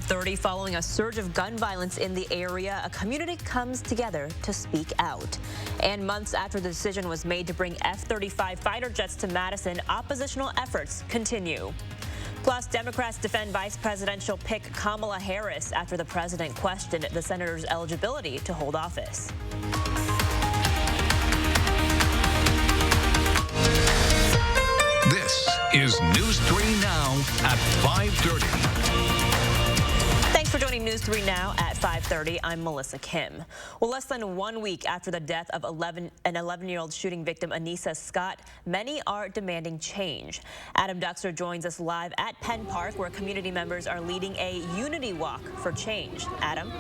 5:30, following a surge of gun violence in the area, a community comes together to speak out. And months after the decision was made to bring F-35 fighter jets to Madison, oppositional efforts continue. Plus, Democrats defend vice presidential pick Kamala Harris after the president questioned the senator's eligibility to hold office. This is News 3 Now at 5:30. Thanks for joining News 3 Now at 5:30. I'm Melissa Kim. Well, less than 1 week after the death of an 11-year-old shooting victim, Anissa Scott, many are demanding change. Adam Duxter joins us live at Penn Park, where community members are leading a unity walk for change. Adam?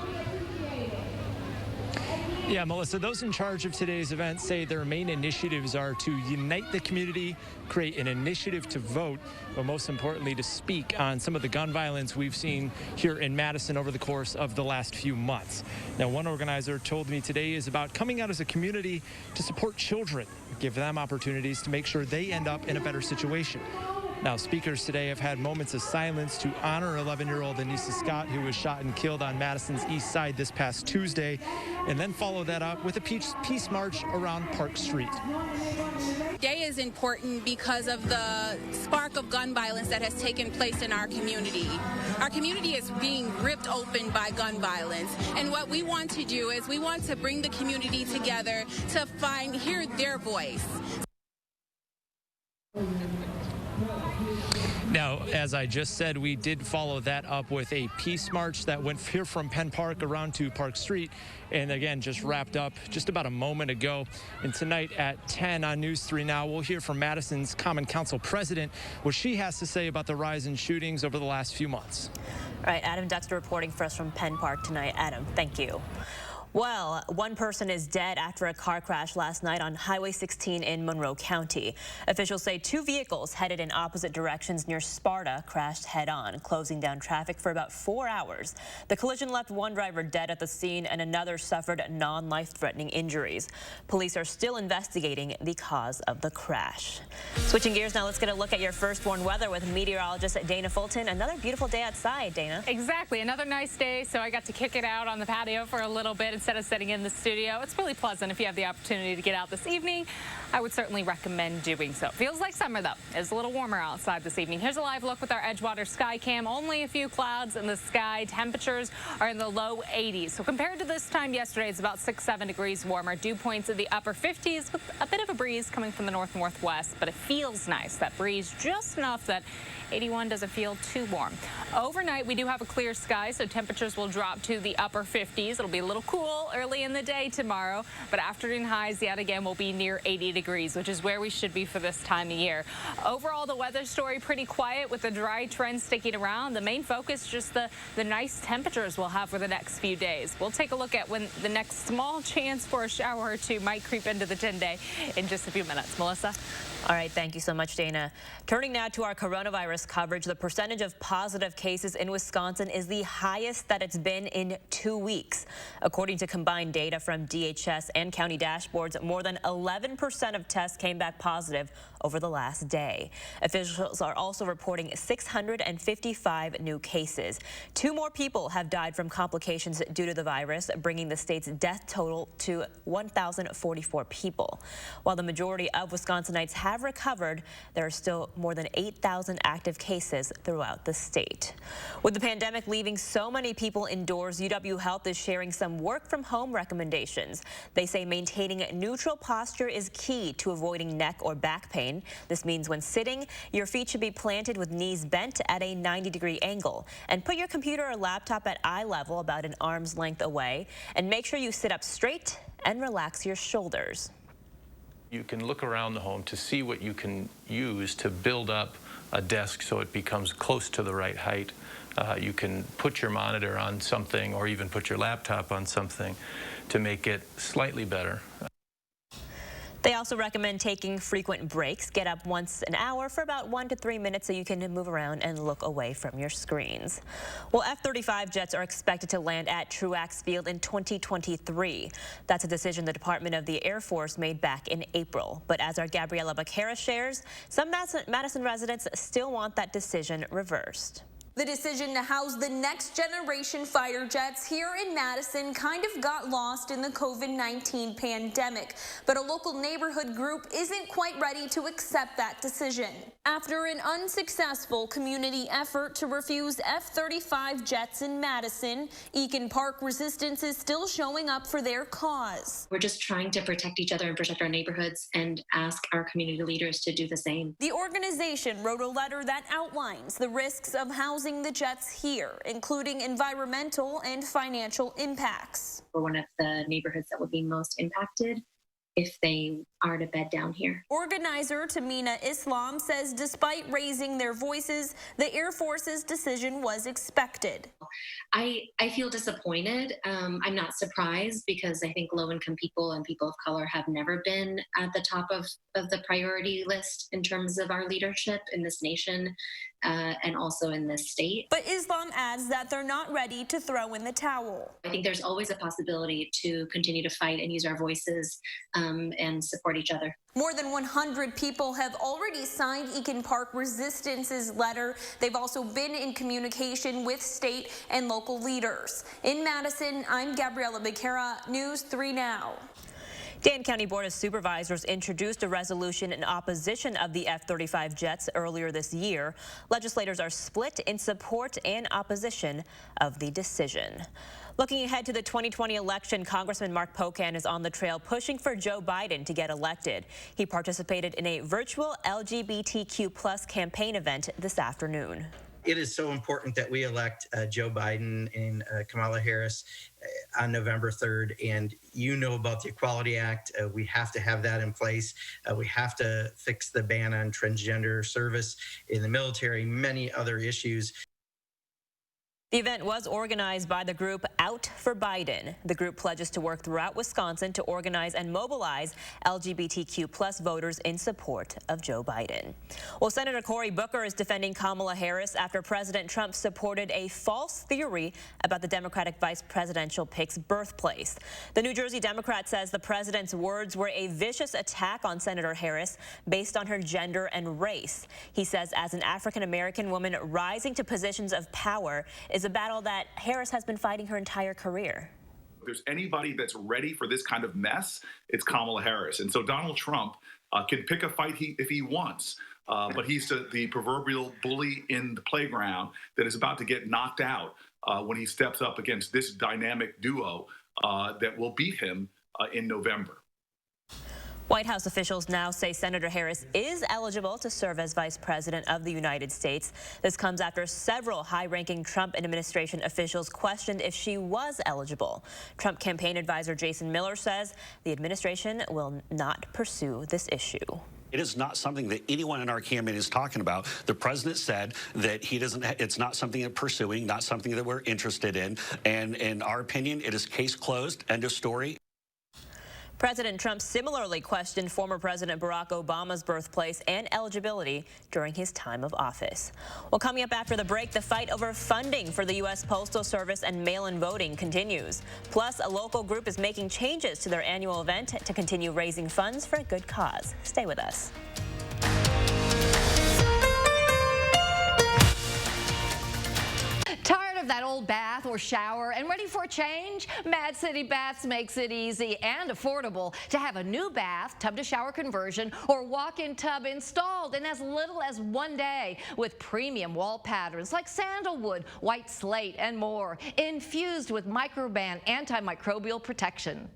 Yeah, Melissa, those in charge of today's event say their main initiatives are to unite the community, create an initiative to vote, but most importantly to speak on some of the gun violence we've seen here in Madison over the course of the last few months. Now, one organizer told me today is about coming out as a community to support children, give them opportunities to make sure they end up in a better situation. Now, speakers today have had moments of silence to honor 11-year-old Anissa Scott, who was shot and killed on Madison's east side this past Tuesday, and then follow that up with a peace march around Park Street. Today is important because of the spark of gun violence that has taken place in our community. Our community is being ripped open by gun violence, and what we want to do is we want to bring the community together to hear their voice. Now, as I just said, we did follow that up with a peace march that went here from Penn Park around to Park Street, and again, just wrapped up just about a moment ago. And tonight at 10 on News 3 Now, we'll hear from Madison's Common Council president what she has to say about the rise in shootings over the last few months. All right, Adam Duxter reporting for us from Penn Park tonight. Adam, thank you. Well, one person is dead after a car crash last night on Highway 16 in Monroe County. Officials say two vehicles headed in opposite directions near Sparta crashed head-on, closing down traffic for about 4 hours. The collision left one driver dead at the scene and another suffered non-life-threatening injuries. Police are still investigating the cause of the crash. Switching gears now, let's get a look at your firstborn weather with meteorologist Dana Fulton. Another beautiful day outside, Dana. Exactly, another nice day, so I got to kick it out on the patio for a little bit instead of sitting in the studio. It's really pleasant if you have the opportunity to get out this evening. I would certainly recommend doing so. Feels like summer, though. It's a little warmer outside this evening. Here's a live look with our Edgewater Sky Cam. Only a few clouds in the sky. Temperatures are in the low 80s. So compared to this time yesterday, it's about 6-7 degrees warmer. Dew points in the upper 50s with a bit of a breeze coming from the north-northwest, but it feels nice. That breeze just enough that 81 doesn't feel too warm. Overnight, we do have a clear sky, so temperatures will drop to the upper 50s. It'll be a little cool early in the day tomorrow, but afternoon highs yet again will be near 80 degrees, which is where we should be for this time of year. Overall, the weather story pretty quiet with the dry trend sticking around. The main focus just the nice temperatures we'll have for the next few days. We'll take a look at when the next small chance for a shower or two might creep into the 10-day in just a few minutes. Melissa? All right, thank you so much, Dana. Turning now to our coronavirus coverage, the percentage of positive cases in Wisconsin is the highest that it's been in 2 weeks. According to combined data from DHS and county dashboards, more than 11% of tests came back positive over the last day. Officials are also reporting 655 new cases. 2 more people have died from complications due to the virus, bringing the state's death total to 1,044 people. While the majority of Wisconsinites have recovered, there are still more than 8,000 active cases throughout the state. With the pandemic leaving so many people indoors, UW Health is sharing some work-from-home recommendations. They say maintaining neutral posture is key to avoiding neck or back pain. This means when sitting, your feet should be planted with knees bent at a 90-degree angle. And put your computer or laptop at eye level, about an arm's length away. And make sure you sit up straight and relax your shoulders. You can look around the home to see what you can use to build up a desk so it becomes close to the right height. You can put your monitor on something or even put your laptop on something to make it slightly better. They also recommend taking frequent breaks. Get up once an hour for about 1 to 3 minutes so you can move around and look away from your screens. Well, F-35 jets are expected to land at Truax Field in 2023. That's a decision the Department of the Air Force made back in April. But as our Gabriella Becerra shares, some Madison residents still want that decision reversed. The decision to house the next generation fighter jets here in Madison kind of got lost in the COVID-19 pandemic, but a local neighborhood group isn't quite ready to accept that decision. After an unsuccessful community effort to refuse F-35 jets in Madison, Eakin Park resistance is still showing up for their cause. We're just trying to protect each other and protect our neighborhoods and ask our community leaders to do the same. The organization wrote a letter that outlines the risks of housing the jets here, including environmental and financial impacts. We're one of the neighborhoods that would be most impacted if they are to bed down here. Organizer Tamina Islam says despite raising their voices, the Air Force's decision was expected. I feel disappointed. I'm not surprised because I think low-income people and people of color have never been at the top of the priority list in terms of our leadership in this nation and also in this state. But Islam adds that they're not ready to throw in the towel. I think there's always a possibility to continue to fight and use our voices and support each other. More than 100 people have already signed Eakin Park Resistance's letter. They've also been in communication with state and local leaders. In Madison, I'm Gabriela Becerra, News 3 Now. Dane County Board of Supervisors introduced a resolution in opposition of the F-35 jets earlier this year. Legislators are split in support and opposition of the decision. Looking ahead to the 2020 election, Congressman Mark Pocan is on the trail pushing for Joe Biden to get elected. He participated in a virtual LGBTQ+ campaign event this afternoon. It is so important that we elect Joe Biden and Kamala Harris on November 3rd. And you know about the Equality Act. We have to have that in place. We have to fix the ban on transgender service in the military, many other issues. The event was organized by the group Out for Biden. The group pledges to work throughout Wisconsin to organize and mobilize LGBTQ+ voters in support of Joe Biden. Well, Senator Cory Booker is defending Kamala Harris after President Trump supported a false theory about the Democratic vice presidential pick's birthplace. The New Jersey Democrat says the president's words were a vicious attack on Senator Harris based on her gender and race. He says as an African-American woman rising to positions of power is a battle that Harris has been fighting her entire career. If there's anybody that's ready for this kind of mess, it's Kamala Harris. And so Donald Trump can pick a fight if he wants, but he's the proverbial bully in the playground that is about to get knocked out when he steps up against this dynamic duo that will beat him in November. White House officials now say Senator Harris is eligible to serve as Vice President of the United States. This comes after several high-ranking Trump administration officials questioned if she was eligible. Trump campaign advisor Jason Miller says the administration will not pursue this issue. It is not something that anyone in our campaign is talking about. The president said that it's not something that pursuing, not something that we're interested in. And in our opinion, it is case closed, end of story. President Trump similarly questioned former President Barack Obama's birthplace and eligibility during his time of office. Well, coming up after the break, the fight over funding for the U.S. Postal Service and mail-in voting continues. Plus, a local group is making changes to their annual event to continue raising funds for a good cause. Stay with us. Tired of that old bath or shower and ready for a change? Mad City Baths makes it easy and affordable to have a new bath, tub to shower conversion, or walk-in tub installed in as little as 1 day with premium wall patterns like sandalwood, white slate, and more, infused with Microban antimicrobial protection.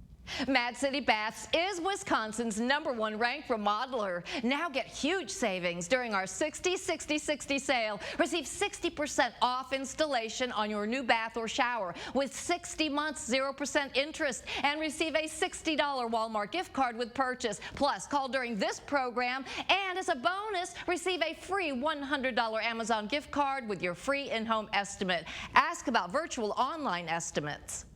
Mad City Baths is Wisconsin's #1 ranked remodeler. Now get huge savings during our 60-60-60 sale. Receive 60% off installation on your new bath or shower with 60 months 0% interest and receive a $60 Walmart gift card with purchase. Plus, call during this program and as a bonus, receive a free $100 Amazon gift card with your free in-home estimate. Ask about virtual online estimates.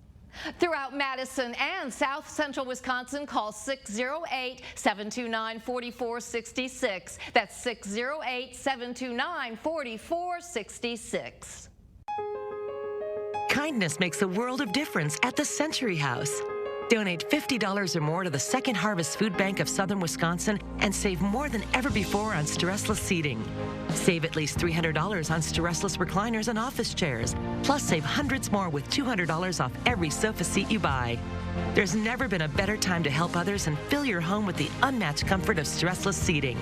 Throughout Madison and South Central Wisconsin, call 608-729-4466. That's 608-729-4466. Kindness makes a world of difference at the Century House. Donate $50 or more to the Second Harvest Food Bank of Southern Wisconsin and save more than ever before on stressless seating. Save at least $300 on stressless recliners and office chairs. Plus, save hundreds more with $200 off every sofa seat you buy. There's never been a better time to help others and fill your home with the unmatched comfort of stressless seating.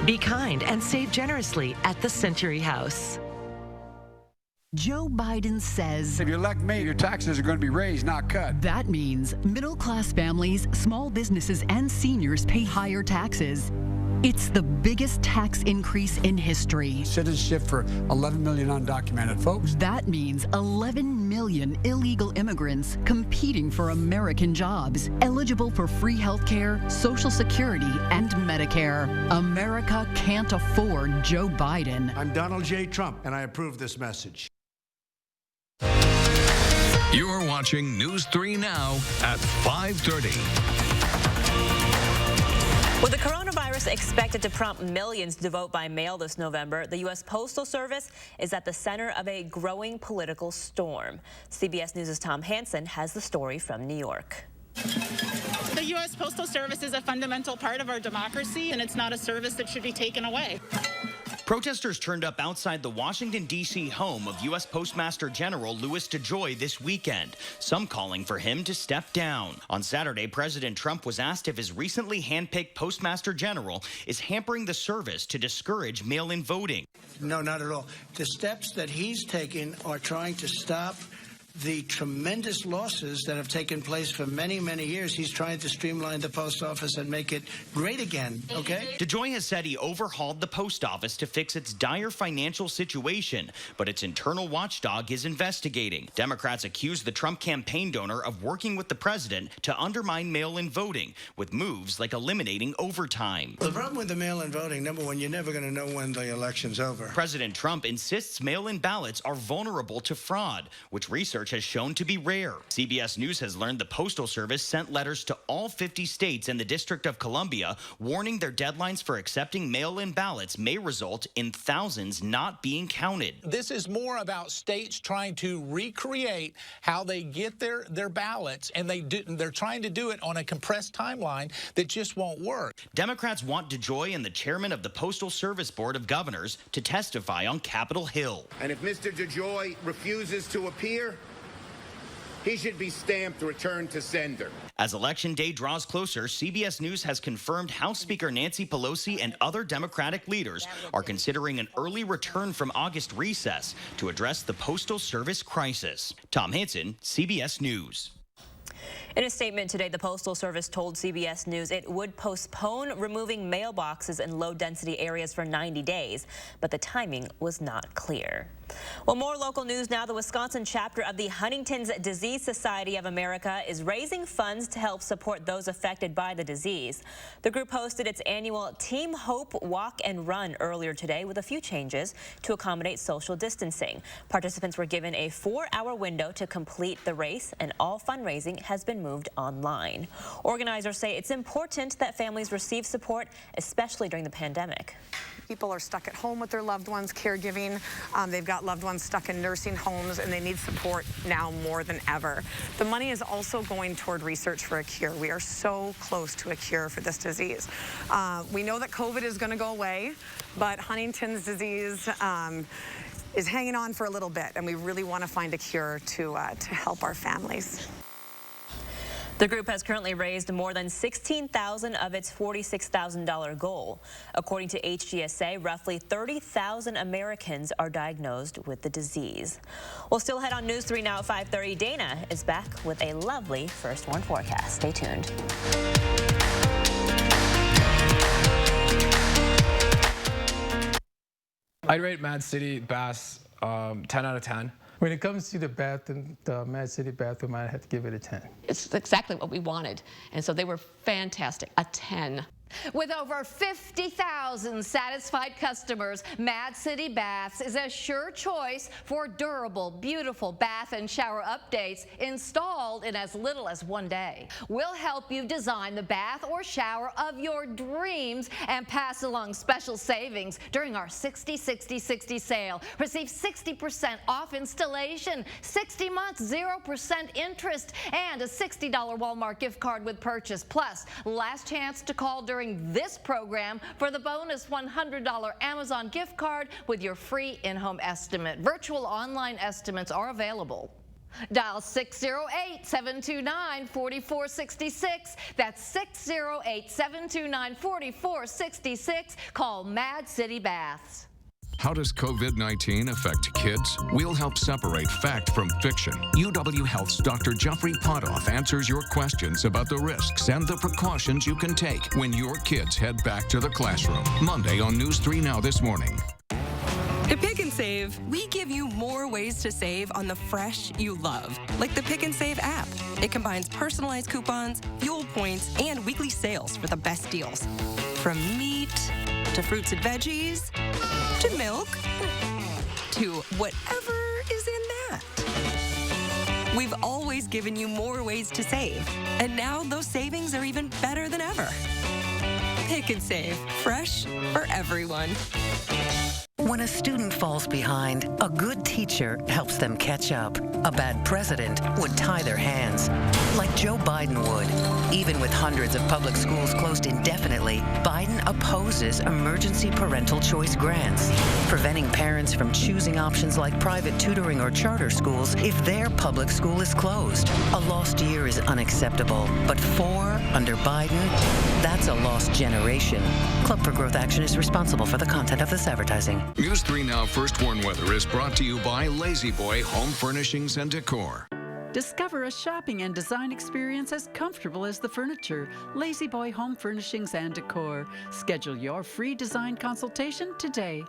Be kind and save generously at the Century House. Joe Biden says, if you elect me, your taxes are going to be raised, not cut. That means middle-class families, small businesses, and seniors pay higher taxes. It's the biggest tax increase in history. Citizenship for 11 million undocumented folks. That means 11 million illegal immigrants competing for American jobs, eligible for free health care, Social Security, and Medicare. America can't afford Joe Biden. I'm Donald J. Trump, and I approve this message. You're watching News 3 Now at 5:30. With the coronavirus expected to prompt millions to vote by mail this November, the U.S. Postal Service is at the center of a growing political storm. CBS News' Tom Hansen has the story from New York. The U.S. Postal Service is a fundamental part of our democracy, and it's not a service that should be taken away. Protesters turned up outside the Washington, D.C. home of U.S. Postmaster General Louis DeJoy this weekend, some calling for him to step down. On Saturday, President Trump was asked if his recently handpicked Postmaster General is hampering the service to discourage mail-in voting. No, not at all. The steps that he's taking are trying to stop the tremendous losses that have taken place for many, many years. He's trying to streamline the post office and make it great again, okay? DeJoy has said he overhauled the post office to fix its dire financial situation, but its internal watchdog is investigating. Democrats accuse the Trump campaign donor of working with the president to undermine mail-in voting with moves like eliminating overtime. The problem with the mail-in voting, number one, you're never going to know when the election's over. President Trump insists mail-in ballots are vulnerable to fraud, which research has shown to be rare. CBS News has learned the Postal Service sent letters to all 50 states and the District of Columbia warning their deadlines for accepting mail-in ballots may result in thousands not being counted. This is more about states trying to recreate how they get their ballots, and they're trying to do it on a compressed timeline that just won't work. Democrats want DeJoy and the chairman of the Postal Service Board of Governors to testify on Capitol Hill. And if Mr. DeJoy refuses to appear, he should be stamped return to sender. As Election Day draws closer, CBS News has confirmed House Speaker Nancy Pelosi and other Democratic leaders are considering an early return from August recess to address the Postal Service crisis. Tom Hansen, CBS News. In a statement today, the Postal Service told CBS News it would postpone removing mailboxes in low-density areas for 90 days, but the timing was not clear. Well, more local news now. The Wisconsin chapter of the Huntington's Disease Society of America is raising funds to help support those affected by the disease. The group hosted its annual Team Hope Walk and Run earlier today with a few changes to accommodate social distancing. Participants were given a 4-hour window to complete the race, and all fundraising has been moved online. Organizers say it's important that families receive support, especially during the pandemic. People are stuck at home with their loved ones, caregiving. They've got loved ones stuck in nursing homes, and they need support now more than ever. The money is also going toward research for a cure. We are so close to a cure for this disease. We know that COVID is going to go away, but Huntington's disease is hanging on for a little bit, and we really want to find a cure to help our families. The group has currently raised more than $16,000 of its $46,000 goal. According to HGSA, roughly 30,000 Americans are diagnosed with the disease. We'll still head on News 3 Now at 5:30. Dana is back with a lovely first warn forecast. Stay tuned. I'd rate Mad City Bass 10 out of 10. When it comes to the bathroom, the Mad City bathroom, I have to give it a 10. It's exactly what we wanted, and so they were fantastic. A 10. With over 50,000 satisfied customers, Mad City Baths is a sure choice for durable, beautiful bath and shower updates installed in as little as 1 day. We'll help you design the bath or shower of your dreams and pass along special savings during our 60-60-60 sale. Receive 60% off installation, 60 months, 0% interest, and a $60 Walmart gift card with purchase. Plus, last chance to call during this program for the bonus $100 Amazon gift card with your free in-home estimate. Virtual online estimates are available. Dial 608-729-4466. That's 608-729-4466. Call Mad City Baths. How does COVID-19 affect kids? We'll help separate fact from fiction. UW Health's Dr. Jeffrey Potoff answers your questions about the risks and the precautions you can take when your kids head back to the classroom. Monday on News 3 Now this morning. At Pick and Save, we give you more ways to save on the fresh you love, like the Pick and Save app. It combines personalized coupons, fuel points, and weekly sales for the best deals. From meat to fruits and veggies, to milk, to whatever is in that. We've always given you more ways to save, and now those savings are even better than ever. Pick and Save, fresh for everyone. When a student falls behind, a good teacher helps them catch up. A bad president would tie their hands, like Joe Biden would. Even with hundreds of public schools closed indefinitely, Biden opposes emergency parental choice grants, preventing parents from choosing options like private tutoring or charter schools if their public school is closed. A lost year is unacceptable, but 4 under Biden, that's a lost generation. Club for Growth Action is responsible for the content of this advertising. News 3 Now First Warn Weather is brought to you by Lazy Boy Home Furnishings and Decor. Discover a shopping and design experience as comfortable as the furniture. Lazy Boy Home Furnishings and Decor. Schedule your free design consultation today.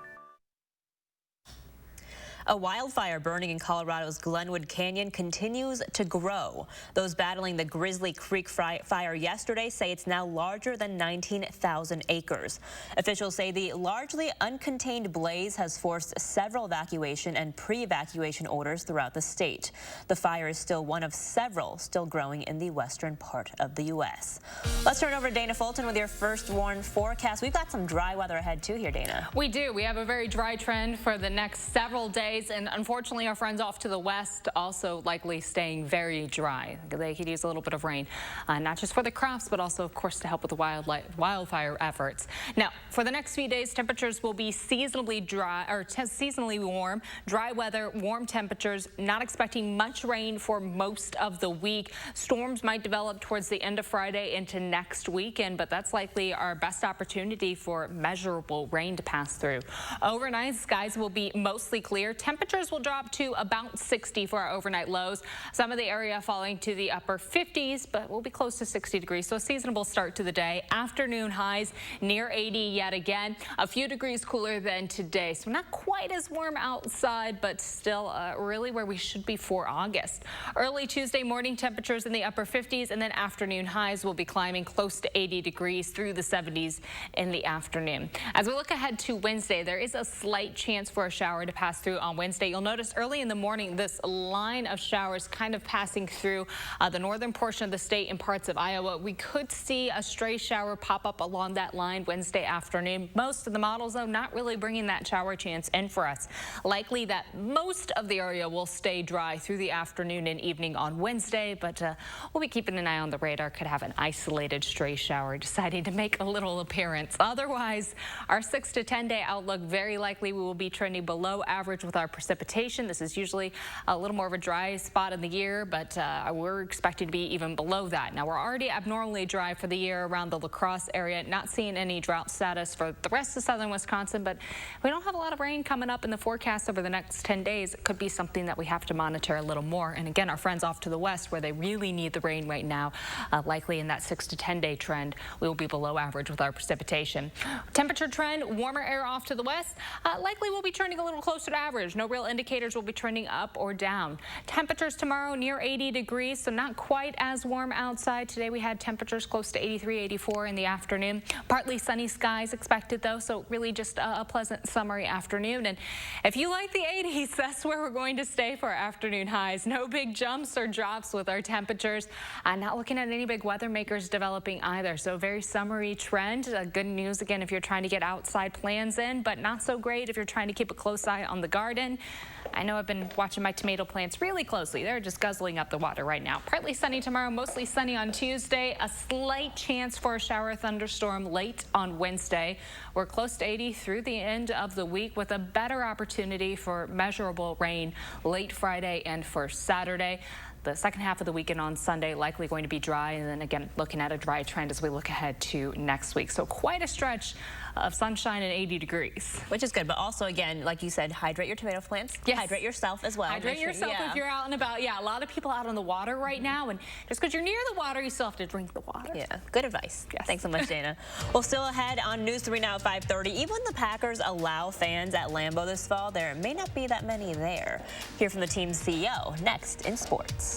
A wildfire burning in Colorado's Glenwood Canyon continues to grow. Those battling the Grizzly Creek fire yesterday say it's now larger than 19,000 acres. Officials say the largely uncontained blaze has forced several evacuation and pre-evacuation orders throughout the state. The fire is still one of several still growing in the western part of the U.S. Let's turn over to Dana Fulton with your First Warn forecast. We've got some dry weather ahead too here, Dana. We do. We have a very dry trend for the next several days. And unfortunately, our friends off to the west also likely staying very dry. They could use a little bit of rain, not just for the crops, but also, of course, to help with the wildfire efforts. Now, for the next few days, temperatures will be seasonally dry or seasonally warm. Dry weather, warm temperatures. Not expecting much rain for most of the week. Storms might develop towards the end of Friday into next weekend, but that's likely our best opportunity for measurable rain to pass through. Overnight, skies will be mostly clear. Temperatures will drop to about 60 for our overnight lows. Some of the area falling to the upper 50s, but we'll be close to 60 degrees. So a seasonable start to the day. Afternoon highs near 80 yet again. A few degrees cooler than today. So not quite as warm outside, but still really where we should be for August. Early Tuesday morning temperatures in the upper 50s, and then afternoon highs will be climbing close to 80 degrees through the 70s in the afternoon. As we look ahead to Wednesday, there is a slight chance for a shower to pass through on Wednesday. You'll notice early in the morning this line of showers kind of passing through the northern portion of the state and parts of Iowa. We could see a stray shower pop up along that line Wednesday afternoon. Most of the models, though, not really bringing that shower chance in for us. Likely that most of the area will stay dry through the afternoon and evening on Wednesday, but we'll be keeping an eye on the radar. Could have an isolated stray shower deciding to make a little appearance. Otherwise, our 6 to 10 day outlook, very likely we will be trending below average with our precipitation. This is usually a little more of a dry spot in the year, but we're expected to be even below that. Now, we're already abnormally dry for the year around the La Crosse area. Not seeing any drought status for the rest of southern Wisconsin, but we don't have a lot of rain coming up in the forecast over the next 10 days. It could be something that we have to monitor a little more. And again, our friends off to the west where they really need the rain right now, likely in that 6 to 10 day trend, we will be below average with our precipitation. Temperature trend, warmer air off to the west, likely we'll be trending a little closer to average. There's no real indicators we'll be trending up or down. Temperatures tomorrow near 80 degrees, so not quite as warm outside. Today we had temperatures close to 83, 84 in the afternoon. Partly sunny skies expected though, so really just a pleasant summery afternoon. And if you like the 80s, that's where we're going to stay for our afternoon highs. No big jumps or drops with our temperatures. Not looking at any big weather makers developing either, so very summery trend. Good news again if you're trying to get outside plans in, but not so great if you're trying to keep a close eye on the garden. I know I've been watching my tomato plants really closely. They're just guzzling up the water right now. Partly sunny tomorrow, mostly sunny on Tuesday. A slight chance for a shower or thunderstorm late on Wednesday. We're close to 80 through the end of the week with a better opportunity for measurable rain late Friday and first Saturday. The second half of the weekend on Sunday likely going to be dry, and then again looking at a dry trend as we look ahead to next week. So quite a stretch of sunshine and 80 degrees. Which is good, but also again, like you said, hydrate your tomato plants. Yes. Hydrate yourself as well. Hydrate yourself if you're out and about. Yeah, a lot of people out on the water right now, and just because you're near the water, you still have to drink the water. Yeah, good advice. Yes. Thanks so much, Dana. Well, still ahead on News 3 now at 5:30. Even when the Packers allow fans at Lambeau this fall, there may not be that many there. Hear from the team's CEO next in sports.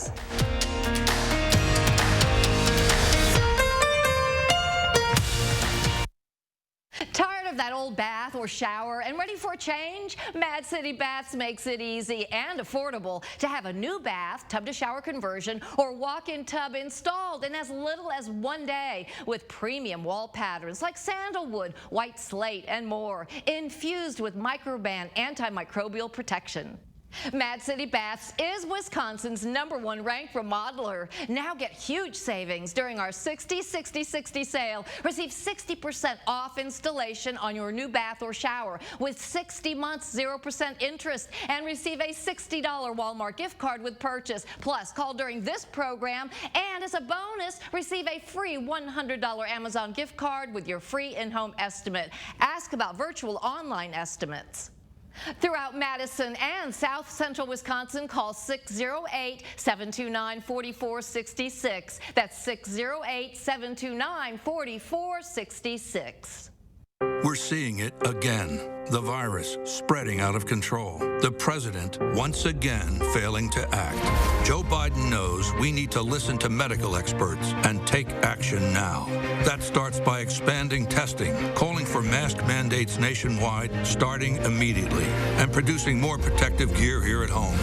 Tired of that old bath or shower and ready for a change? Mad City Baths makes it easy and affordable to have a new bath, tub to shower conversion, or walk-in tub installed in as little as 1 day with premium wall patterns like sandalwood, white slate, and more, infused with microban antimicrobial protection. Mad City Baths is Wisconsin's #1 ranked remodeler. Now get huge savings during our 60-60-60 sale. Receive 60% off installation on your new bath or shower with 60 months 0% interest, and receive a $60 Walmart gift card with purchase. Plus, call during this program, and as a bonus, receive a free $100 Amazon gift card with your free in-home estimate. Ask about virtual online estimates. Throughout Madison and South Central Wisconsin, call 608-729-4466. That's 608-729-4466. We're seeing it again. The virus spreading out of control. The president once again failing to act. Joe Biden knows we need to listen to medical experts and take action now. That starts by expanding testing, calling for mask mandates nationwide, starting immediately, and producing more protective gear here at home.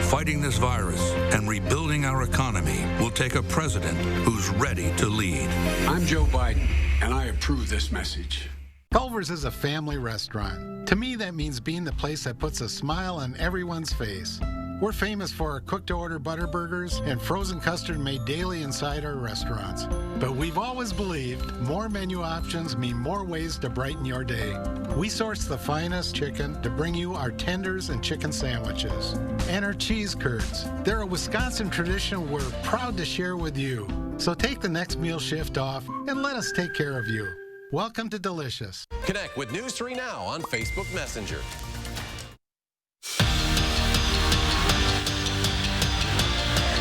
Fighting this virus and rebuilding our economy will take a president who's ready to lead. I'm Joe Biden, and I approve this message. Culver's is a family restaurant. To me, that means being the place that puts a smile on everyone's face. We're famous for our cooked-to-order butter burgers and frozen custard made daily inside our restaurants. But we've always believed more menu options mean more ways to brighten your day. We source the finest chicken to bring you our tenders and chicken sandwiches. And our cheese curds. They're a Wisconsin tradition we're proud to share with you. So take the next meal shift off and let us take care of you. Welcome to Delicious. Connect with News 3 Now on Facebook Messenger.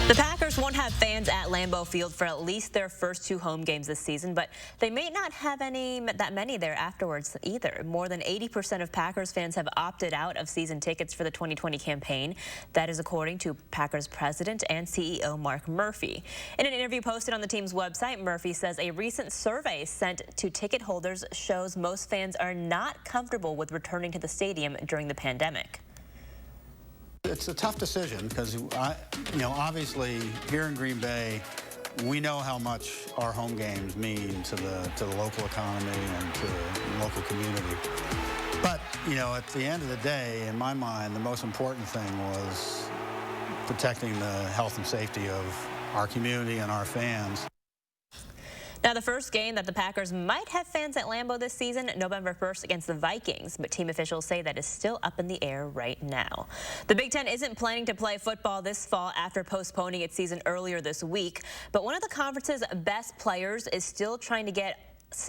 The Packers won't have fans at Lambeau Field for at least their first 2 home games this season, but they may not have that many there afterwards either. More than 80% of Packers fans have opted out of season tickets for the 2020 campaign. That is according to Packers president and CEO Mark Murphy. In an interview posted on the team's website, Murphy says a recent survey sent to ticket holders shows most fans are not comfortable with returning to the stadium during the pandemic. It's a tough decision because, obviously here in Green Bay, we know how much our home games mean to the local economy and to the local community. But, at the end of the day, in my mind, the most important thing was protecting the health and safety of our community and our fans. Now, the first game that the Packers might have fans at Lambeau this season, November 1st against the Vikings, but team officials say that is still up in the air right now. The Big Ten isn't planning to play football this fall after postponing its season earlier this week, but one of the conference's best players is still trying to get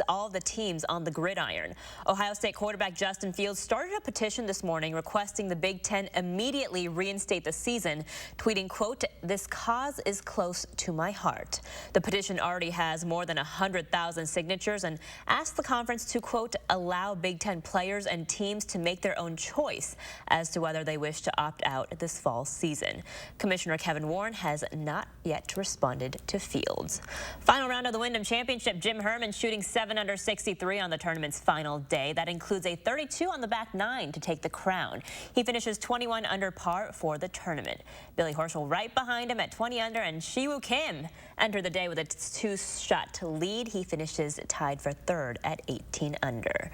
all the teams on the gridiron. Ohio State quarterback Justin Fields started a petition this morning requesting the Big Ten immediately reinstate the season, tweeting, quote, "This cause is close to my heart." The petition already has more than 100,000 signatures and asked the conference to, quote, "allow Big Ten players and teams to make their own choice as to whether they wish to opt out this fall season." Commissioner Kevin Warren has not yet responded to Fields. Final round of the Wyndham Championship, Jim Herman shooting 7 under 63 on the tournament's final day. That includes a 32 on the back 9 to take the crown. He finishes 21 under par for the tournament. Billy Horschel right behind him at 20 under, and Siwoo Kim entered the day with a 2-shot lead. He finishes tied for 3rd at 18 under.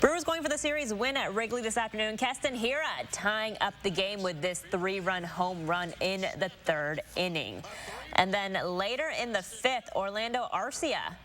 Brewers going for the series win at Wrigley this afternoon. Keston Hira tying up the game with this 3-run home run in the 3rd inning. And then later in the 5th, Orlando Arcia.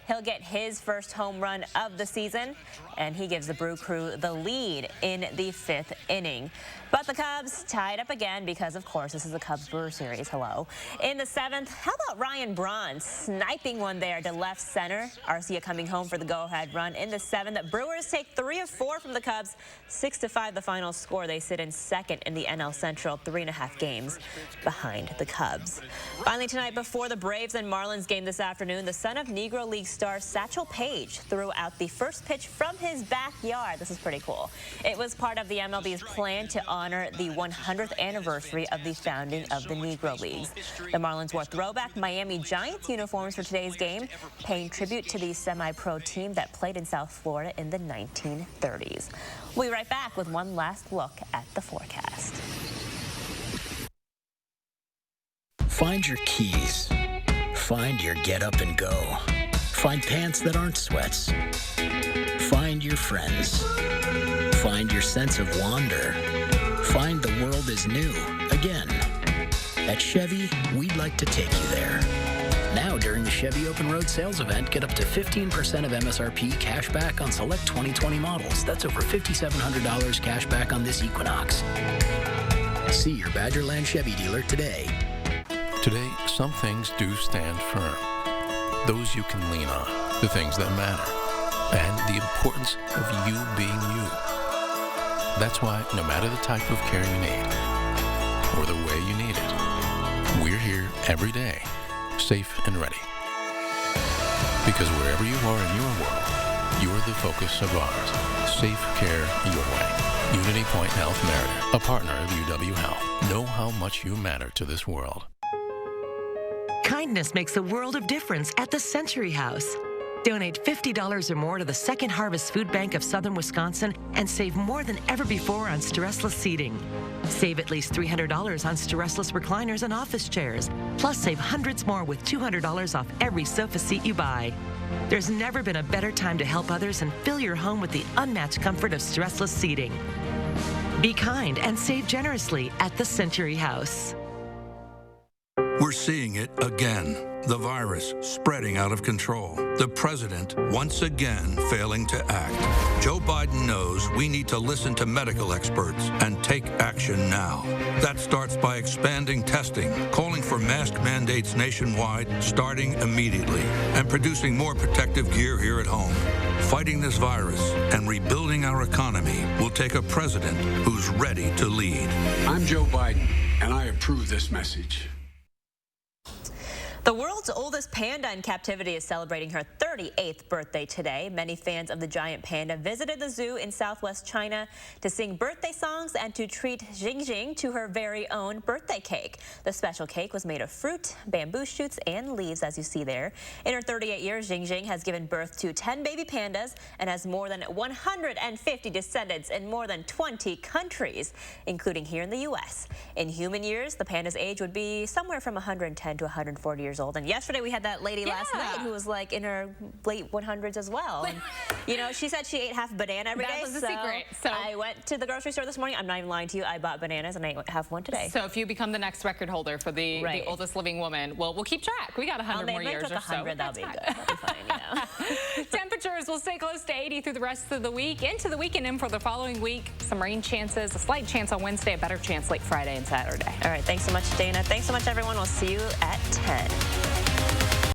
He'll get his first home run of the season, and he gives the Brew Crew the lead in the 5th inning. But the Cubs tied up again because, of course, this is the Cubs-Brewer series. Hello. In the 7th, how about Ryan Braun sniping one there to left center? Arcia coming home for the go-ahead run in the 7th. Brewers take 3 of 4 from the Cubs. 6-5 the final score. They sit in 2nd in the NL Central, 3.5 games behind the Cubs. Finally tonight, before the Braves and Marlins game this afternoon, the son of Negro League star Satchel Paige threw out the first pitch from his backyard. This is pretty cool. It was part of the MLB's plan to honor the 100th anniversary of the founding of the Negro Leagues. The Marlins wore throwback Miami Giants uniforms for today's game, paying tribute to the semi-pro team that played in South Florida in the 1930s. We'll be right back with one last look at the forecast. Find your keys. Find your get up and go. Find pants that aren't sweats. Find your friends. Find your sense of wonder. Find the world is new again. At Chevy, we'd like to take you there. Now, during the Chevy Open Road Sales Event, get up to 15% of MSRP cash back on select 2020 models. That's over $5,700 cash back on this Equinox. See your Badgerland Chevy dealer today. Today, some things do stand firm. Those you can lean on, the things that matter, and the importance of you being you. That's why, no matter the type of care you need, or the way you need it, we're here every day, safe and ready. Because wherever you are in your world, you're the focus of ours. Safe care your way. Unity Point Health Merida, a partner of UW Health. Know how much you matter to this world. Kindness makes a world of difference at the Century House. Donate $50 or more to the Second Harvest Food Bank of Southern Wisconsin and save more than ever before on stressless seating. Save at least $300 on stressless recliners and office chairs. Plus, save hundreds more with $200 off every sofa seat you buy. There's never been a better time to help others and fill your home with the unmatched comfort of stressless seating. Be kind and save generously at the Century House. We're seeing it again. The virus spreading out of control. The president once again failing to act. Joe Biden knows we need to listen to medical experts and take action now. That starts by expanding testing, calling for mask mandates nationwide, starting immediately, and producing more protective gear here at home. Fighting this virus and rebuilding our economy will take a president who's ready to lead. I'm Joe Biden, and I approve this message. The world's oldest panda in captivity is celebrating her 38th birthday today. Many fans of the giant panda visited the zoo in southwest China to sing birthday songs and to treat Xing to her very own birthday cake. The special cake was made of fruit, bamboo shoots, and leaves, as you see there. In her 38 years, Xing has given birth to 10 baby pandas and has more than 150 descendants in more than 20 countries, including here in the U.S. In human years, the panda's age would be somewhere from 110 to 140 years old. And yesterday we had that lady last night who was like in her late 100s as well. And, you know, she said she ate half a banana every day. That was the secret. So I went to the grocery store this morning. I'm not even lying to you. I bought bananas and I ate half one today. So if you become the next record holder for the oldest living woman, well, we'll keep track. We got 100 more years or so. 100, that'll be good. That'll be fine, you know. Temperatures will stay close to 80 through the rest of the week. Into the weekend and for the following week, some rain chances, a slight chance on Wednesday, a better chance late Friday and Saturday. All right, thanks so much, Dana. Thanks so much, everyone. We'll see you at 10.